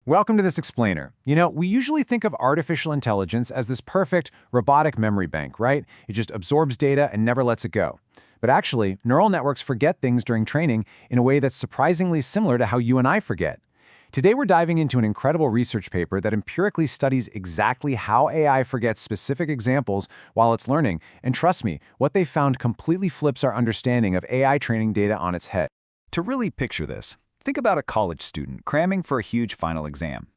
Welcome to this explainer. We usually think of artificial intelligence as this perfect, robotic memory bank, right? It just absorbs data and never lets it go. But actually, neural networks forget things during training in a way that's surprisingly similar to how you and I forget. Today we're diving into an incredible research paper that empirically studies exactly how AI forgets specific examples while it's learning, and trust me, what they found completely flips our understanding of AI training data on its head. To really picture this, think about a college student cramming for a huge final exam.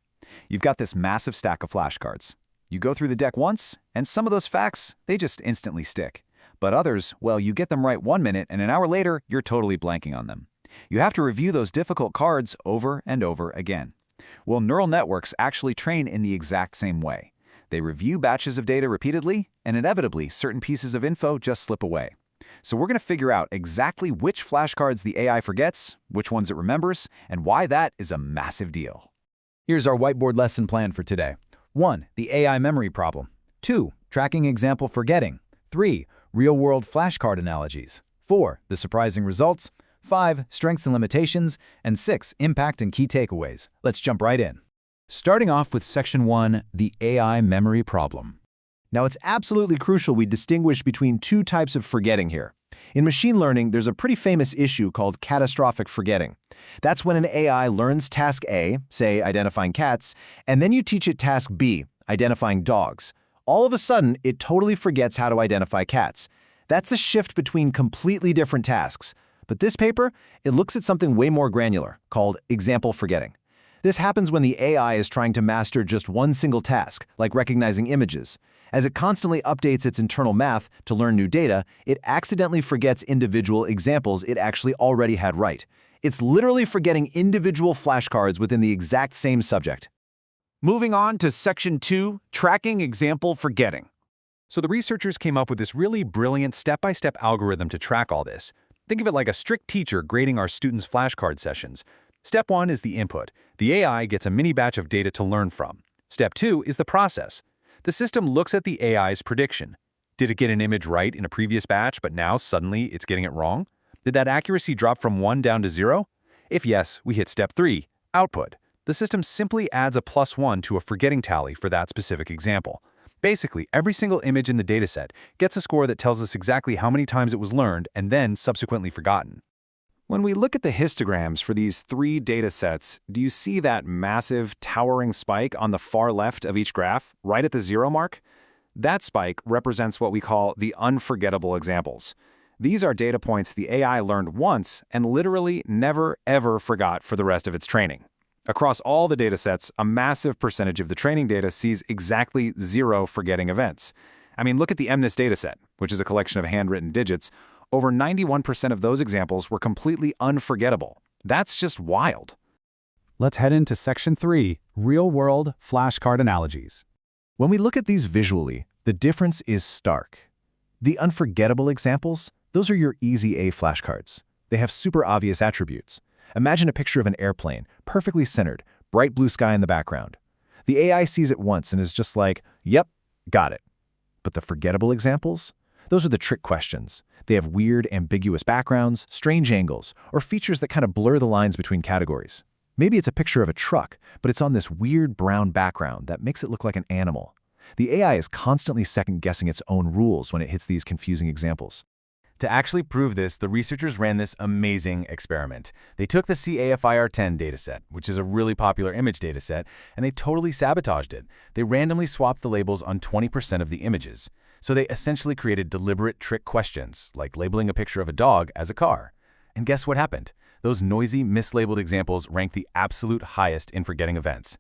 You've got this massive stack of flashcards. You go through the deck once, and some of those facts, they just instantly stick. But others, well, you get them right 1 minute, and an hour later, you're totally blanking on them. You have to review those difficult cards over and over again. Well, neural networks actually train in the exact same way. They review batches of data repeatedly, and inevitably, certain pieces of info just slip away. So we're going to figure out exactly which flashcards the AI forgets, which ones it remembers, and why that is a massive deal. Here's our whiteboard lesson plan for today. 1. The AI memory problem. 2. Tracking example forgetting. 3. Real-world flashcard analogies. 4. The surprising results. 5. Strengths and limitations. And 6. Impact and key takeaways. Let's jump right in. Starting off with Section 1, the AI memory problem. Now, it's absolutely crucial we distinguish between two types of forgetting here. In machine learning, there's a pretty famous issue called catastrophic forgetting. That's when an AI learns task A, say identifying cats, and then you teach it task B, identifying dogs. All of a sudden, it totally forgets how to identify cats. That's a shift between completely different tasks. But this paper, it looks at something way more granular, called example forgetting. This happens when the AI is trying to master just one single task, like recognizing images. As it constantly updates its internal math to learn new data, it accidentally forgets individual examples it actually already had right. It's literally forgetting individual flashcards within the exact same subject. Moving on to Section 2, tracking example forgetting. So the researchers came up with this really brilliant step-by-step algorithm to track all this. Think of it like a strict teacher grading our students' flashcard sessions. Step 1 is the input. The AI gets a mini batch of data to learn from. Step 2 is the process. The system looks at the AI's prediction. Did it get an image right in a previous batch, but now suddenly it's getting it wrong? Did that accuracy drop from 1 down to 0? If yes, we hit Step 3, output. The system simply adds a +1 to a forgetting tally for that specific example. Basically, every single image in the dataset gets a score that tells us exactly how many times it was learned and then subsequently forgotten. When we look at the histograms for these three data sets, do you see that massive, towering spike on the far left of each graph, right at the 0 mark? That spike represents what we call the unforgettable examples. These are data points the AI learned once and literally never, ever forgot for the rest of its training. Across all the data sets, a massive percentage of the training data sees exactly 0 forgetting events. I mean, look at the MNIST dataset, which is a collection of handwritten digits. Over 91% of those examples were completely unforgettable. That's just wild. Let's head into Section 3, real-world flashcard analogies. When we look at these visually, the difference is stark. The unforgettable examples, those are your easy A flashcards. They have super obvious attributes. Imagine a picture of an airplane, perfectly centered, bright blue sky in the background. The AI sees it once and is just like, yep, got it. But the forgettable examples? Those are the trick questions. They have weird, ambiguous backgrounds, strange angles, or features that kind of blur the lines between categories. Maybe it's a picture of a truck, but it's on this weird brown background that makes it look like an animal. The AI is constantly second-guessing its own rules when it hits these confusing examples. To actually prove this, the researchers ran this amazing experiment. They took the CAFIR10 dataset, which is a really popular image dataset, and they totally sabotaged it. They randomly swapped the labels on 20% of the images. So they essentially created deliberate trick questions, like labeling a picture of a dog as a car. And guess what happened? Those noisy, mislabeled examples ranked the absolute highest in forgetting events.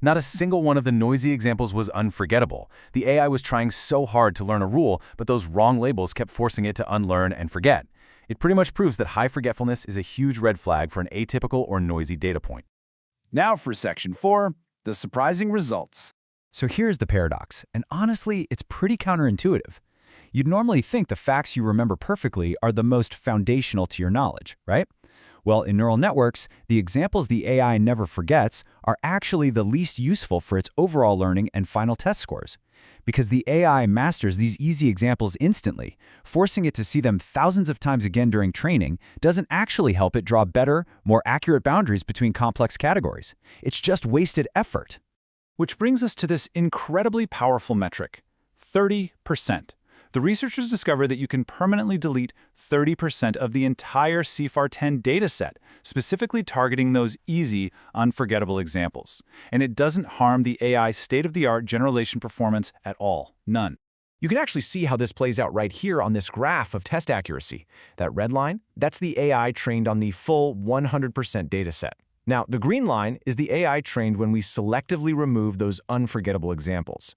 Not a single one of the noisy examples was unforgettable. The AI was trying so hard to learn a rule, but those wrong labels kept forcing it to unlearn and forget. It pretty much proves that high forgetfulness is a huge red flag for an atypical or noisy data point. Now for Section 4, the surprising results. So here's the paradox, and honestly, it's pretty counterintuitive. You'd normally think the facts you remember perfectly are the most foundational to your knowledge, right? Well, in neural networks, the examples the AI never forgets are actually the least useful for its overall learning and final test scores. Because the AI masters these easy examples instantly, forcing it to see them thousands of times again during training doesn't actually help it draw better, more accurate boundaries between complex categories. It's just wasted effort. Which brings us to this incredibly powerful metric, 30%. The researchers discovered that you can permanently delete 30% of the entire CFAR10 dataset, specifically targeting those easy, unforgettable examples. And it doesn't harm the AI's state-of-the-art generalization performance at all. None. You can actually see how this plays out right here on this graph of test accuracy. That red line, that's the AI trained on the full 100% dataset. Now, the green line is the AI trained when we selectively remove those unforgettable examples.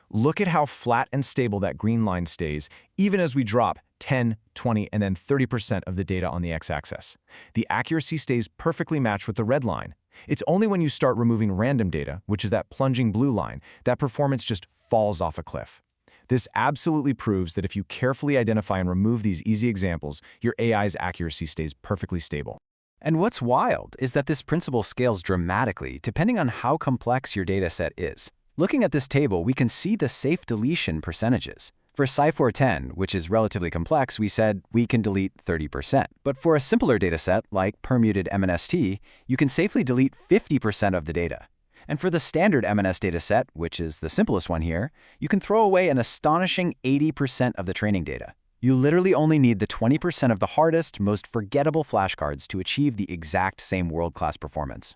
Look at how flat and stable that green line stays, even as we drop 10, 20, and then 30% of the data on the x-axis. The accuracy stays perfectly matched with the red line. It's only when you start removing random data, which is that plunging blue line, that performance just falls off a cliff. This absolutely proves that if you carefully identify and remove these easy examples, your AI's accuracy stays perfectly stable. And what's wild is that this principle scales dramatically depending on how complex your dataset is. Looking at this table, we can see the safe deletion percentages. For CFAR10, which is relatively complex, we said we can delete 30%. But for a simpler dataset, like permuted MNST, you can safely delete 50% of the data. And for the standard MNS dataset, which is the simplest one here, you can throw away an astonishing 80% of the training data. You literally only need the 20% of the hardest, most forgettable flashcards to achieve the exact same world-class performance.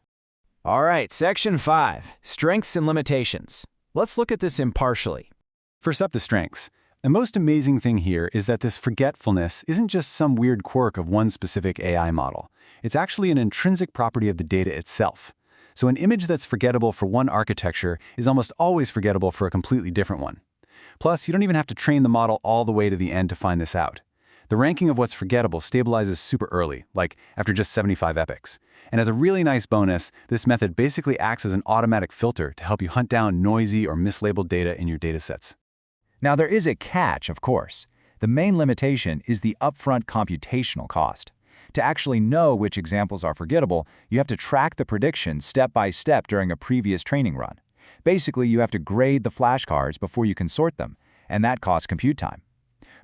All right, Section 5, Strengths and Limitations. Let's look at this impartially. First up, the strengths. The most amazing thing here is that this forgetfulness isn't just some weird quirk of one specific AI model. It's actually an intrinsic property of the data itself. So an image that's forgettable for one architecture is almost always forgettable for a completely different one. Plus, you don't even have to train the model all the way to the end to find this out. The ranking of what's forgettable stabilizes super early, like after just 75 epochs. And as a really nice bonus, this method basically acts as an automatic filter to help you hunt down noisy or mislabeled data in your datasets. Now, there is a catch, of course. The main limitation is the upfront computational cost. To actually know which examples are forgettable, you have to track the prediction step by step during a previous training run. Basically, you have to grade the flashcards before you can sort them, and that costs compute time.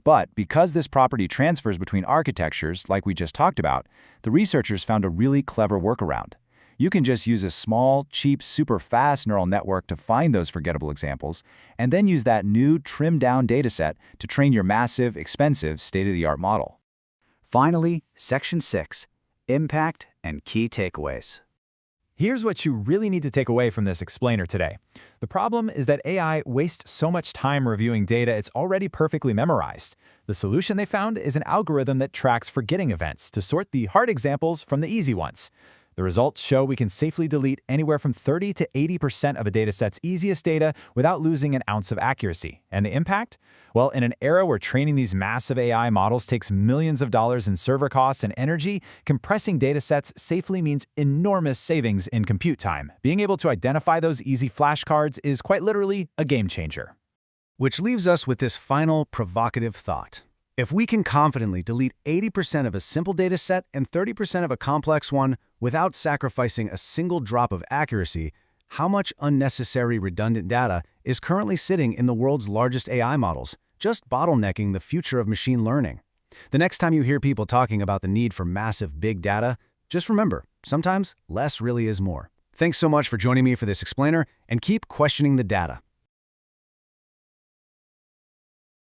But because this property transfers between architectures, like we just talked about, the researchers found a really clever workaround. You can just use a small, cheap, super fast neural network to find those forgettable examples, and then use that new trimmed-down dataset to train your massive, expensive, state-of-the-art model. Finally, Section 6, Impact and Key Takeaways. Here's what you really need to take away from this explainer today. The problem is that AI wastes so much time reviewing data it's already perfectly memorized. The solution they found is an algorithm that tracks forgetting events to sort the hard examples from the easy ones. The results show we can safely delete anywhere from 30 to 80% of a dataset's easiest data without losing an ounce of accuracy. And the impact? Well, in an era where training these massive AI models takes millions of dollars in server costs and energy, compressing datasets safely means enormous savings in compute time. Being able to identify those easy flashcards is quite literally a game changer. Which leaves us with this final provocative thought. If we can confidently delete 80% of a simple dataset and 30% of a complex one without sacrificing a single drop of accuracy, how much unnecessary redundant data is currently sitting in the world's largest AI models, just bottlenecking the future of machine learning? The next time you hear people talking about the need for massive big data, just remember, sometimes less really is more. Thanks so much for joining me for this explainer, and keep questioning the data.